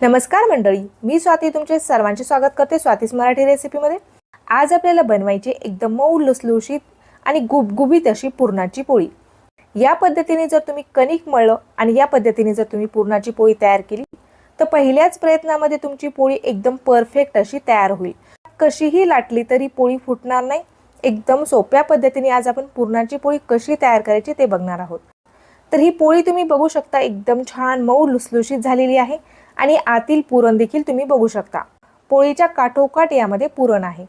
नमस्कार मंडळी, मी स्वाती तुमचे सर्वांचे स्वागत करते स्वातीस मराठी रेसिपीमध्ये। आज आपल्याला बनवायची एकदम मऊ लुसलुशीत आणि गुबगुबीत अशी पुरणाची पोळी। या पद्धतीने जर तुम्ही कणिक मळलं आणि या पद्धतीने जर तुम्ही पुरणाची पोळी तयार केली तर पहिल्याच प्रयत्नामध्ये तुमची पोळी एकदम परफेक्ट अशी तयार होईल। कशीही लाटली तरी पोळी फुटणार नाही। एकदम सोप्या पद्धतीने आज आपण पुरणाची पोळी कशी तयार करायची ते बघणार आहोत। तर ही पोळी तुम्ही बघू शकता एकदम छान मऊ लुसलुशीत झालेली आहे आणि आतील पुरण देखील तुम्ही बघू शकता। पोळीच्या काठोकाठ यामध्ये पुरण आहे।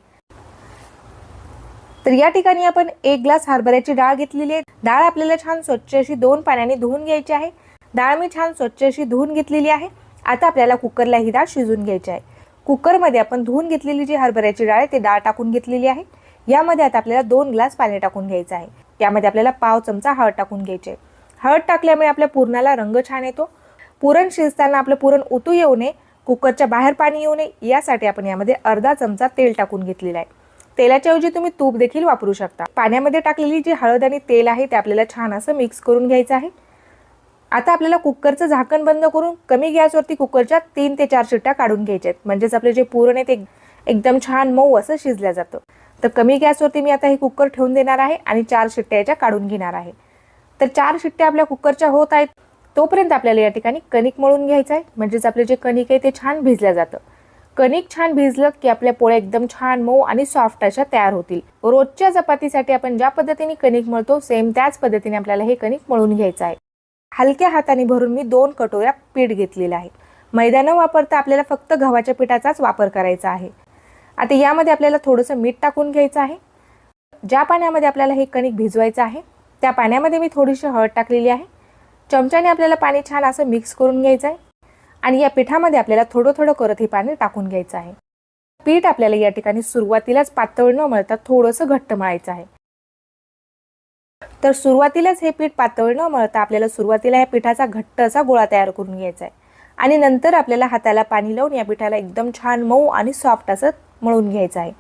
तर या ठिकाणी आपण 1 ग्लास हरभऱ्याची डाळ घेतलेली आहे। डाळ आपल्याला छान स्वच्छ अशी 2 पाण्याने धुवून घ्यायची आहे। डाळ मी छान स्वच्छ अशी धुवून घेतलेली आहे। आता आपल्याला कुकरला ही डाळ शिजवून घ्यायची आहे। कुकरमध्ये आपण धुवून घेतलेली जी हरभऱ्याची डाळ आहे ती डाळ टाकून घेतलेली आहे। यामध्ये आता आपल्याला 2 ग्लास पाणी टाकून घ्यायचं आहे। यामध्ये आपल्याला पाव चमचा हळद टाकून घ्यायची आहे। हळद टाकल्यामुळे आपल्या पुरणाला रंग छान येतो। पुरण शिजताना आपलं पुरण उतू येऊ नये, कुकरच्या बाहेर पाणी येऊ नये यासाठी आपण यामध्ये अर्धा चमचा तेल टाकून घेतलेला आहे। तेलाच्या ऐवजी तुम्ही तूप देखील वापरू शकता। पाण्यामध्ये टाकलेली जी हळद आणि तेल आहे ते आपल्याला छान असं मिक्स करून घ्यायचं आहे। आता आपल्याला कुकरचं झाकण बंद करून कमी गॅसवरती कुकरच्या 3 ते 4 शिट्ट्या काढून घ्यायच्या आहेत, म्हणजेच आपले जे पुरण आहे ते एकदम छान मऊ असं शिजलं जातं। तर कमी गॅसवरती मी आता हे कुकर ठेवून देणार आहे आणि 4 शिट्ट्या याच्या काढून घेणार आहे। तर 4 शिट्ट्या आपल्या कुकरच्या होत आहेत तोपर्यंत आपल्याला या ठिकाणी कणिक मळून घ्यायचं आहे, म्हणजेच आपले जे कणिक आहे ते छान भिजलं जातं। कणिक छान भिजलं की आपल्या पोळ्या एकदम छान मऊ आणि सॉफ्ट अशा तयार होतील। रोजच्या चपातीसाठी आपण ज्या पद्धतीने कणिक मळतो सेम त्याच पद्धतीने आपल्याला हे कणिक मळून घ्यायचं आहे। हलक्या हाताने भरून मी 2 कटोऱ्या पीठ घेतलेलं आहे। मैदा न वापरता आपल्याला फक्त गव्हाच्या पिठाचाच वापर करायचा आहे। आता यामध्ये आपल्याला थोडंसं मीठ टाकून घ्यायचं आहे। ज्या पाण्यामध्ये आपल्याला हे कणिक भिजवायचं आहे त्या पाण्यामध्ये मी थोडीशी हळद टाकलेली आहे। चमच्याने आपल्याला पाणी छान असं मिक्स करून घ्यायचं आहे आणि या पिठामध्ये आपल्याला थोडं थोडं करत हे पाणी टाकून घ्यायचं आहे। पीठ आपल्याला या ठिकाणी सुरुवातीलाच पातळ न मळता थोडंसं घट्ट मळायचं आहे। तर सुरुवातीलाच हे पीठ पातळ न मळता आपल्याला सुरुवातीला या पिठाचा घट्ट असा गोळा तयार करून घ्यायचा आहे आणि नंतर आपल्याला हाताला पाणी लावून या पिठाला एकदम छान मऊ आणि सॉफ्ट असं मळून घ्यायचं आहे।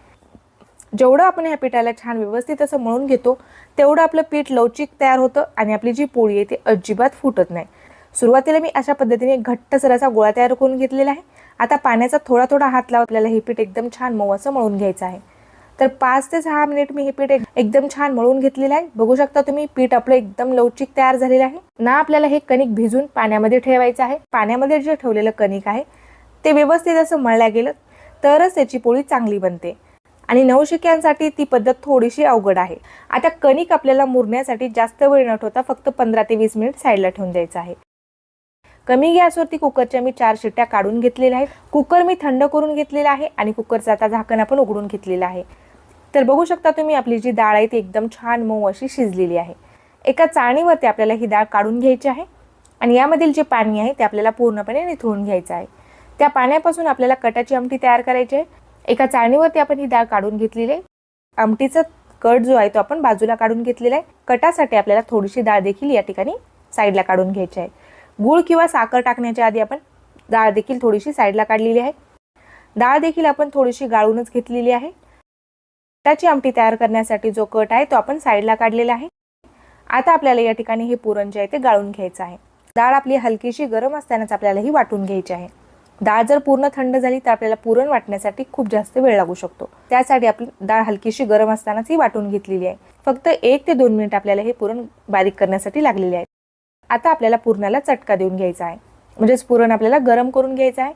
जेवढं आपण ह्या पिठाला छान व्यवस्थित असं मळून घेतो तेवढं आपलं पीठ लवचिक तयार होतं आणि आपली जी पोळी आहे ती अजिबात फुटत नाही। सुरुवातीला मी अशा पद्धतीने घट्टसर असा गोळा तयार करून घेतलेला आहे। आता पाण्याचा थोडा थोडा हात लावत आपल्याला हे पीठ एकदम छान मऊ असं मळून घ्यायचं आहे। तर 5 ते 6 मिनिट मी हे पीठ एकदम छान मळून घेतलेलं आहे। बघू शकता तुम्ही पीठ आपलं एकदम लवचिक तयार झालेलं आहे ना। आपल्याला हे कणिक भिजून पाण्यामध्ये ठेवायचं आहे। पाण्यामध्ये जे ठेवलेलं कणिक आहे ते व्यवस्थित असं मळल्या गेलं तरच त्याची पोळी चांगली बनते आणि नवशिक्यांसाठी ती पद्धत थोडीशी अवघड आहे। आता कणिक आपल्याला मुरण्यासाठी जास्त वेळ न ठेवता फक्त 15 ते 20 मिनिट साईडला ठेवून द्यायचं आहे। कमी गॅसवरती कुकरच्या मी 4 शिट्ट्या काढून घेतलेल्या आहेत। कुकर मी थंड करून घेतलेला आहे आणि कुकरचं आता झाकण आपण उघडून घेतलेलं आहे। तर बघू शकता तुम्ही आपली जी डाळ आहे ती एकदम छान मऊ अशी शिजलेली आहे। एका चाळणीवरती आपल्याला ही डाळ काढून घ्यायची आहे आणि यामधील जे पाणी आहे ते आपल्याला पूर्णपणे निथळून घ्यायचं आहे। त्या पाण्यापासून आपल्याला कटाची आमटी तयार करायची आहे। एका चाळणीवरती आपण ही डाळ काढून घेतलेली आहे। आमटीचा कट जो आहे तो आपण बाजूला काढून घेतलेला आहे। कटासाठी आपल्याला थोडीशी डाळ देखील या ठिकाणी साईडला काढून घ्यायची आहे। गूळ किंवा साखर टाकण्याच्या आधी आपण डाळ देखील थोडीशी साईडला काढलेली आहे। डाळ देखील आपण थोडीशी गाळूनच घेतलेली आहे। कटाची आमटी तयार करण्यासाठी जो कट आहे तो आपण साईडला काढलेला आहे। आता आपल्याला या ठिकाणी हे पुरण जे आहे ते गाळून घ्यायचं आहे। डाळ आपली हलकीशी गरम असतानाच आपल्याला ही वाटून घ्यायची आहे। डाळ जर पूर्ण थंड झाली तर आपल्याला पुरण वाटण्यासाठी खूप जास्त वेळ लागू शकतो। त्यासाठी आपली डाळ हलकीशी गरम असतानाच ही वाटून घेतलेली आहे। फक्त 1 ते 2 मिनिट आपल्याला हे पुरण बारीक करण्यासाठी लागलेले आहे। आता आपल्याला पुरणाला चटका देऊन घ्यायचा आहे, म्हणजेच पुरण आपल्याला गरम करून घ्यायचं आहे।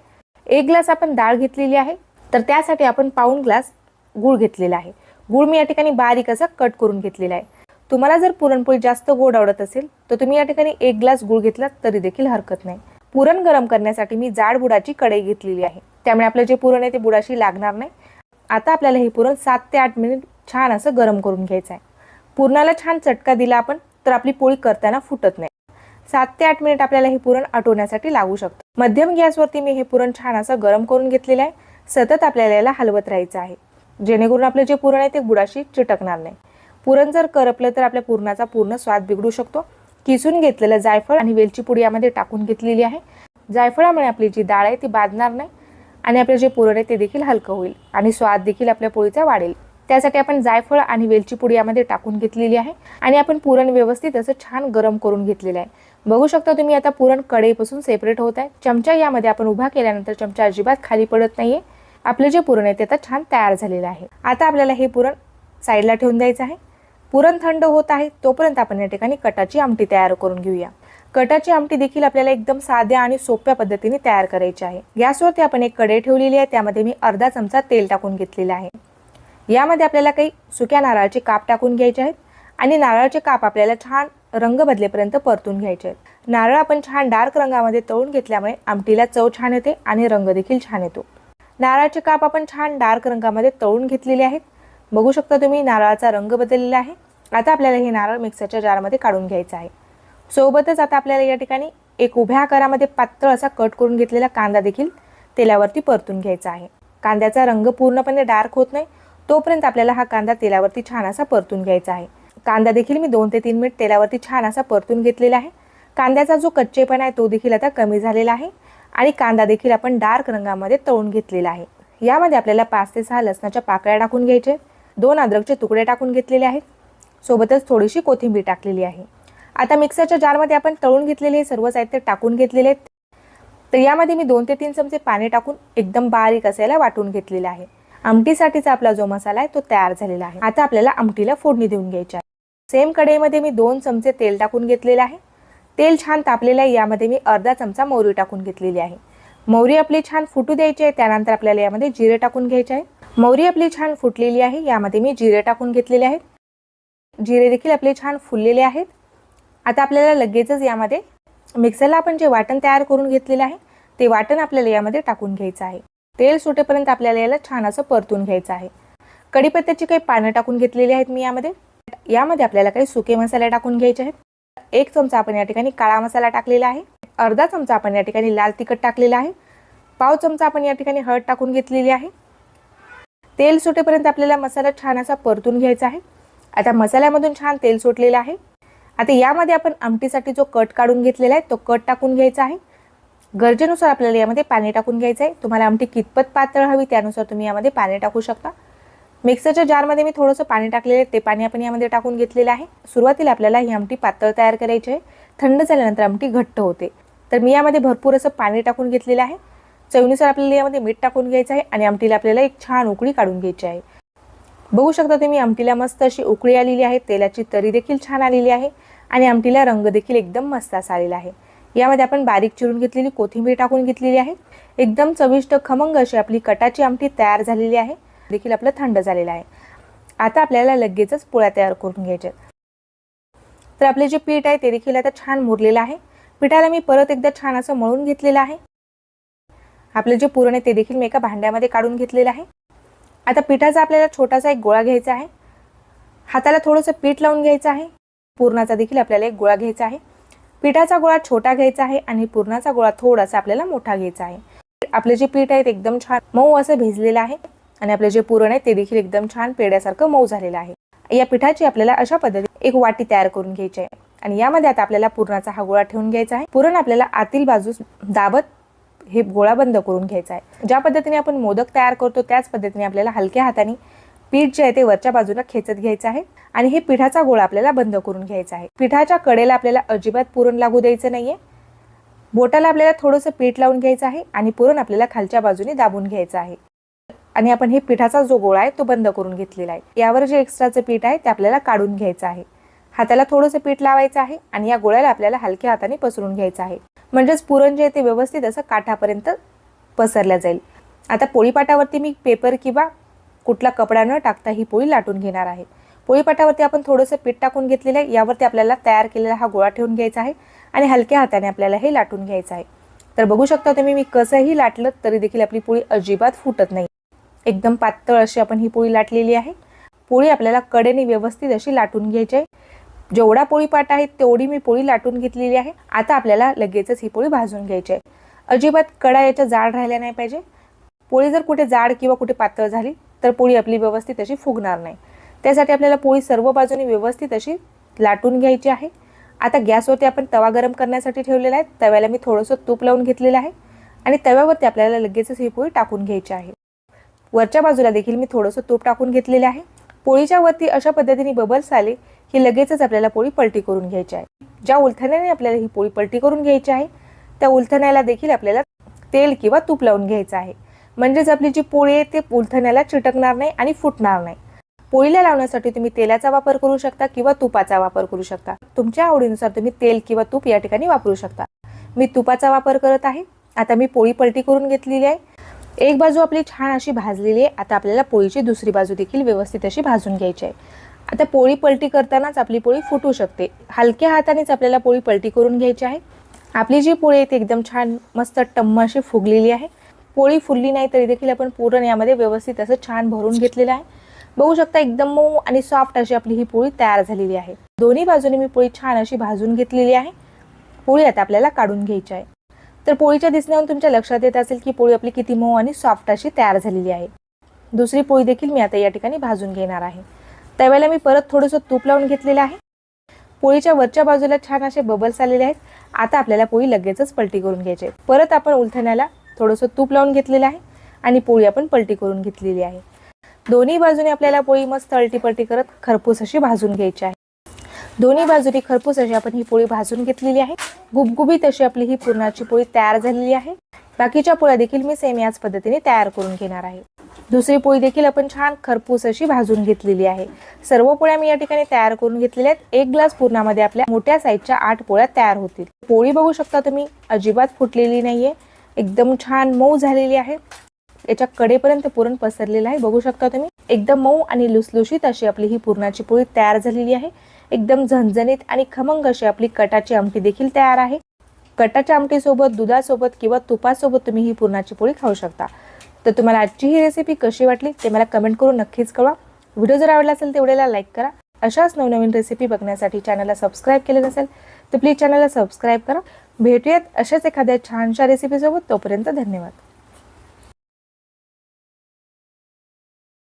1 ग्लास आपण डाळ घेतलेली आहे तर त्यासाठी आपण पाऊण ग्लास गूळ घेतलेला आहे। गूळ मी या ठिकाणी बारीक असा कट करून घेतलेला आहे। तुम्हाला जर पुरणपोळी जास्त गोड आवडत असेल तर तुम्ही या ठिकाणी 1 ग्लास गूळ घेतला तरी देखील हरकत नाही। पुरण गरम करण्यासाठी मी जाड बुडाची कढई घेतलेली आहे, त्यामुळे आपलं जे पुरण आहे ते बुडाशी लागणार नाही। आता आपल्याला हे पुरण 7 ते 8 मिनिट छान असं गरम करून घ्यायचं आहे। पुरणाला छान चटका दिला आपण तर आपली पोळी करताना फुटत नाही। 7 ते 8 मिनिट आपल्याला हे पुरण आटवण्यासाठी लागू शकतं। मध्यम गॅसवरती मी हे पुरण छान असं गरम करून घेतलेलं आहे। सतत आपल्याला याला हलवत राहायचं आहे, जेणेकरून आपलं जे पुरण आहे ते बुडाशी चिटकणार नाही। पुरण जर करपलं तर आपल्या पुरणाचा पूर्ण स्वाद बिघडू शकतो। किसून घेतलेलं जायफळ आणि वेलची पूड यामध्ये टाकून घेतलेली आहे। जायफळामुळे आपली जी डाळ आहे ती बाधणार नाही आणि आपले जे पुरण आहे ते देखील हलकं होईल आणि स्वाद देखील आपल्या पोळीचा वाढेल। त्यासाठी आपण जायफळ आणि वेलची पूड यामध्ये टाकून घेतलेली आहे आणि आपण पुरण व्यवस्थित असं छान गरम करून घेतलेलं आहे। बघू शकता तुम्ही आता पुरण कढईपासून सेपरेट होत आहे। चमचा यामध्ये आपण उभा केल्यानंतर चमचा अजिबात खाली पडत नाहीये। आपले जे पुरण आहे ते आता छान तयार झालेलं आहे। आता आपल्याला हे पुरण साईडला ठेवून द्यायचं आहे। पुरण थंड होत आहे तोपर्यंत आपण या ठिकाणी कटाची आमटी तयार करून घेऊया। कटाची आमटी देखील आपल्याला एकदम साध्या आणि सोप्या पद्धतीने तयार करायची आहे। गॅसवरती आपण एक कढई ठेवलेली आहे, त्यामध्ये मी अर्धा चमचा तेल टाकून घेतलेला आहे। यामध्ये आपल्याला काही सुक्या नारळाचे काप टाकून घ्यायचे आहेत आणि नारळाचे काप आपल्याला छान रंग बदलेपर्यंत परतून घ्यायचे आहेत। नारळ आपण छान डार्क रंगामध्ये तळून घेतल्यामुळे आमटीला चव छान येते आणि रंग देखील छान येतो। नारळाचे काप आपण छान डार्क रंगामध्ये तळून घेतलेले आहेत। बघू शकता तुम्ही नारळाचा रंग बदललेला आहे। आता आपल्याला हे नारळ मिक्सरच्या जारमध्ये काढून घ्यायचं आहे। सोबतच आता आपल्याला या ठिकाणी एक उभ्या आकारामध्ये पातळ असा कट करून घेतलेला कांदा देखील तेलावरती परतून घ्यायचा आहे। कांद्याचा रंग पूर्णपणे डार्क होत नाही तोपर्यंत आपल्याला हा कांदा तेलावरती छान असा परतून घ्यायचा आहे। कांदा देखील मी 2 ते 3 मिनिट तेलावरती छान असा परतून घेतलेला आहे। कांद्याचा जो कच्चेपणा आहे तो देखील आता कमी झालेला आहे आणि कांदा देखील आपण डार्क रंगामध्ये तळून घेतलेला आहे। यामध्ये आपल्याला 5 ते 6 लसणाच्या पाकळ्या टाकून घ्यायचे, 2 अद्रकचे तुकडे टाकून घेतलेले आहेत, सोबतच थोडीशी कोथिंबीर टाकलेली आहे। आता मिक्सरच्या जारमध्ये आपण तळून घेतलेले सर्व साहित्य टाकून घेतलेले आहेत। तर यामध्ये मी 2 ते 3 चमचे पाणी टाकून एकदम बारीक असायला वाटून घेतलेला आहे। आमटीसाठीचा आपला जो मसाला आहे तो तयार झालेला आहे। आता आपल्याला आमटीला फोडणी देऊन घ्यायची आहे। सेम कढईमध्ये मी 2 चमचे तेल टाकून घेतलेले आहे। तेल छान तापलेलं आहे, यामध्ये मी अर्धा चमचा मोहरी टाकून घेतलेली आहे। मोहरी आपली छान फुटू द्यायची आहे। त्यानंतर आपल्याला यामध्ये जिरे टाकून घ्यायचे आहे। मोहरी आपली छान फुटलेली आहे, यामध्ये मी जिरे टाकून घेतलेले आहेत। जिरे देखील आपले छान फुललेले आहेत। आता आपल्याला लगेचच यामध्ये मिक्सरला आपण जे वाटण तयार करून घेतलेले आहे ते वाटण आपल्याला यामध्ये टाकून घ्यायचं आहे। तेल सुटेपर्यंत आपल्याला याला छान असं परतून घ्यायचं आहे। कढीपत्त्याची काही पानं टाकून घेतलेली आहेत मी यामध्ये आपल्याला काही सुके मसाले टाकून घ्यायचे आहेत। 1 चमचा आपण या ठिकाणी काळा मसाला टाकलेला आहे, अर्धा चमचा आपण या ठिकाणी लाल तिखट टाकलेला आहे, पाव चमचा आपण या ठिकाणी हळद टाकून घेतलेली आहे। तेल सुटेपर्यंत आपल्याला मसाला छान असा परतून घ्यायचा आहे। आता मसाल्यामधून छान तेल सुटलेलं आहे। आता यामध्ये आपण आमटीसाठी जो कट काढून घेतलेला आहे तो कट टाकून घ्यायचा आहे। गरजेनुसार आपल्याला यामध्ये पाणी टाकून घ्यायचं आहे। तुम्हाला आमटी कितपत पातळ हवी त्यानुसार तुम्ही यामध्ये पाणी टाकू शकता। मिक्सरच्या जारमध्ये मी थोडंसं पाणी टाकलेलं आहे, ते पाणी आपण यामध्ये टाकून घेतलेलं आहे। सुरुवातीला आपल्याला ही आमटी पातळ तयार करायची आहे, थंड झाल्यानंतर आमटी घट्ट होते। तर मी यामध्ये भरपूर असं पाणी टाकून घेतलेलं आहे। चवीनुसार आपल्याला यामध्ये मीठ टाकून घ्यायचं आहे आणि आमटीला आपल्याला एक छान उकळी काढून घ्यायची आहे। बघू शकता तुम्ही आमटीला मस्त अशी उकळी आलेली आहे, तेलाची तरी देखील छान आलेली आहे आणि आमटीला रंग देखील एकदम मस्त असा आलेला आहे। यामध्ये आपण बारीक चिरून घेतलेली कोथिंबीर टाकून घेतलेली आहे। एकदम चविष्ट खमंग अशी आपली कटाची आमटी तयार झालेली आहे, देखील आपलं थंड झालेलं आहे। आता आपल्याला लगेचच पोळ्या तयार करून घ्यायच्या। तर आपले जे पीठ आहे ते देखील आता छान मुरलेलं आहे। पिठाला मी परत एकदा छान असं मळून घेतलेलं आहे। आपले जे पुरण आहे ते देखील मी एका भांड्यामध्ये काढून घेतलेलं आहे। आता पिठाचा आपल्याला छोटासा एक गोळा घ्यायचा आहे, हाताला थोडंसं पीठ लावून घ्यायचं आहे। पुरणाचा देखील आपल्याला एक गोळा घ्यायचा आहे। पिठाचा गोळा छोटा घ्यायचा आहे आणि पुरणाचा गोळा थोडासा आपल्याला मोठा घ्यायचा आहे। आपले जे पीठ आहे ते एकदम छान मऊ असं भिजलेलं आहे आणि आपले जे पुरण आहे ते देखील एकदम छान पेड्यासारखं मऊ झालेलं आहे। या पिठाची आपल्याला अशा पद्धतीने एक वाटी तयार करून घ्यायची आहे आणि यामध्ये आता आपल्याला पुरणाचा हा गोळा ठेवून घ्यायचा आहे। पुरण आपल्याला आतील बाजूस दाबत हे गोळा बंद करून घ्यायचा आहे। ज्या पद्धतीने आपण मोदक तयार करतो त्याच पद्धतीने आपल्याला हलक्या हाताने पीठ जे आहे ते वरच्या बाजूला खेचत घ्यायचं आहे आणि हे पिठाचा गोळा आपल्याला बंद करून घ्यायचा आहे। पिठाच्या कडेला आपल्याला अजिबात पुरण लागू द्यायचं नाहीये। बोटाला आपल्याला थोडंसं पीठ लावून घ्यायचं आहे आणि पुरण आपल्याला खालच्या बाजूने दाबून घ्यायचं आहे आणि आपण हे पिठाचा जो गोळा आहे तो बंद करून घेतलेला आहे। यावर जे एक्स्ट्राचं पीठ आहे ते आपल्याला काढून घ्यायचं आहे। हाताला थोडंसं पीठ लावायचं आहे आणि या गोळ्याला आपल्याला हलक्या हाताने पसरून घ्यायचं आहे, म्हणजेच पुरण जे आहे ते व्यवस्थित असं काठापर्यंत पसरल्या जाईल। आता पोळीपाटावरती मी पेपर किंवा कुठला कपडा न टाकता ही पोळी लाटून घेणार आहे। पोळीपाटावरती आपण थोडंसं पीठ टाकून घेतलेलं आहे, यावरती आपल्याला तयार केलेला हा गोळा ठेवून घ्यायचा आहे आणि हलक्या हाताने आपल्याला हे लाटून घ्यायचं आहे। तर बघू शकता तुम्ही मी कसंही लाटलं तरी देखील आपली पोळी अजिबात फुटत नाही। एकदम पातळ अशी आपण ही पोळी लाटलेली आहे। पोळी आपल्याला कडेने व्यवस्थित अशी लाटून घ्यायची आहे। जेवढा पोळीपाट आहे तेवढी मी पोळी लाटून घेतलेली आहे। आता आपल्याला लगेचच ही पोळी भाजून घ्यायची आहे। अजिबात कडा याच्या जाड राहिल्या नाही पाहिजे। पोळी जर कुठे जाड किंवा कुठे पातळ झाली तर पोळी आपली व्यवस्थित अशी फुगणार नाही। त्यासाठी आपल्याला पोळी सर्व बाजूने व्यवस्थित अशी लाटून घ्यायची आहे। आता गॅसवरती आपण तवा गरम करण्यासाठी ठेवलेला आहे। तव्याला मी थोडंसं तूप लावून घेतलेलं आहे आणि तव्यावरती आपल्याला लगेचच ही पोळी टाकून घ्यायची आहे। वरच्या बाजूला देखील मी थोडंसं तूप टाकून घेतलेलं आहे। पोळीच्या वरती अशा पद्धतीने बबल्स आले की लगेचच आपल्याला पोळी पलटी करून घ्यायची आहे. ज्या उलथण्याने आपल्याला ही पोळी पलटी करून घ्यायची आहे त्या उलथण्याला देखील आपल्याला तेल किंवा तूप लावून घ्यायचं आहे. म्हणजेच आपली जी पोळी आहे ते उलथण्याला चिटकणार नाही आणि फुटणार नाही. पोळीला लावण्यासाठी तुम्ही तेलाचा वापर करू शकता किंवा तुपाचा वापर करू शकता. तुमच्या आवडीनुसार तुम्ही तेल किंवा तूप या ठिकाणी वापरू शकता. मी तुपाचा वापर करत आहे. आता मी पोळी पलटी करून घेतलेली आहे. एक बाजू आपली छान अशी भाजलेली आहे. आता आपल्याला पोळीची दुसरी बाजू देखील व्यवस्थित अशी भाजून घ्यायची आहे. आता पोळी पलटी करतानाच आपली पोळी फुटू शकते. हलक्या हातानेच आपल्याला पोळी पलटी करून घ्यायची आहे. आपली जी पोळी आहे ती एकदम छान मस्त टम्म अशी फुगलेली आहे. पोळी फुलली नाही तरी देखील आपण पुरण यामध्ये व्यवस्थित असं छान भरून घेतलेलं आहे. बघू शकता एकदम मऊ आणि सॉफ्ट अशी आपली ही पोळी तयार झालेली आहे. दोन्ही बाजूने मी पोळी छान अशी भाजून घेतलेली आहे. पोळी आता आपल्याला काढून घ्यायची आहे. तर पोळीच्या दिसण्यावरून तुमच्या लक्षात येत असेल की पोळी आपली किती मऊ आणि सॉफ्ट अशी तयार झालेली आहे. दुसरी पोळी देखील मी आता या ठिकाणी भाजून घेणार आहे. त्यावेळेला मी परत थोडंसं तूप लावून घेतलेलं आहे. पोळीच्या वरच्या बाजूला छान असे बबल्स आलेले आहेत. आता आपल्याला पोळी लगेचच पलटी करून घ्यायची आहे. परत आपण उलथण्याला थोडंसं तूप लावून घेतलेलं आहे आणि पोळी आपण पलटी करून घेतलेली आहे. दोन्ही बाजूने आपल्याला पोळी मस्त अलटी-पलटी करत खरपूस अशी भाजून घ्यायची आहे. दोन्ही बाजूने खरपूस अशी आपण ही पोळी भाजून घेतलेली आहे. गुबगुबीत अशी आपली ही पुरणाची पोळी तयार झालेली आहे. बाकीच्या पोळ्या देखील मी सेम याच पद्धतीने तयार करून घेणार आहे. दुसरी पोळी देखील आपण छान खरपूस अशी भाजून घेतलेली आहे. सर्व पोळ्या मी या ठिकाणी तयार करून घेतलेल्या आहेत. एक ग्लास पुरणामध्ये आपल्या मोठ्या साईजच्या 8 पोळ्या तयार होतील. पोळी बघू शकता तुम्ही अजिबात फुटलेली नाहीये. एकदम छान मऊ झालेली आहे. याच्या कडेपर्यंत पुरण पसरलेलं आहे. बघू शकता तुम्ही एकदम मऊ आणि लुसलुशीत अशी आपली ही पुरणाची पोळी तयार झालेली आहे. एकदम झणझणीत आणि खमंग अशी आपली कटाची आमटी देखील तयार आहे. कटाच्या आमटीसोबत दुधासोबत किंवा तुपासोबत तुम्ही ही पुरणाची पोळी खाऊ शकता. तर तुम्हाला आजची ही रेसिपी कशी वाटली ते मला कमेंट करून नक्कीच कळवा. व्हिडिओ जर आवडला असेल तेवढ्याला लाईक करा. अशाच नवनवीन रेसिपी बघण्यासाठी चॅनलला सबस्क्राईब केले नसेल तर प्लीज चॅनलला सबस्क्राईब करा. भेटूयात अशाच एखाद्या छानशा रेसिपीसोबत. तोपर्यंत धन्यवाद.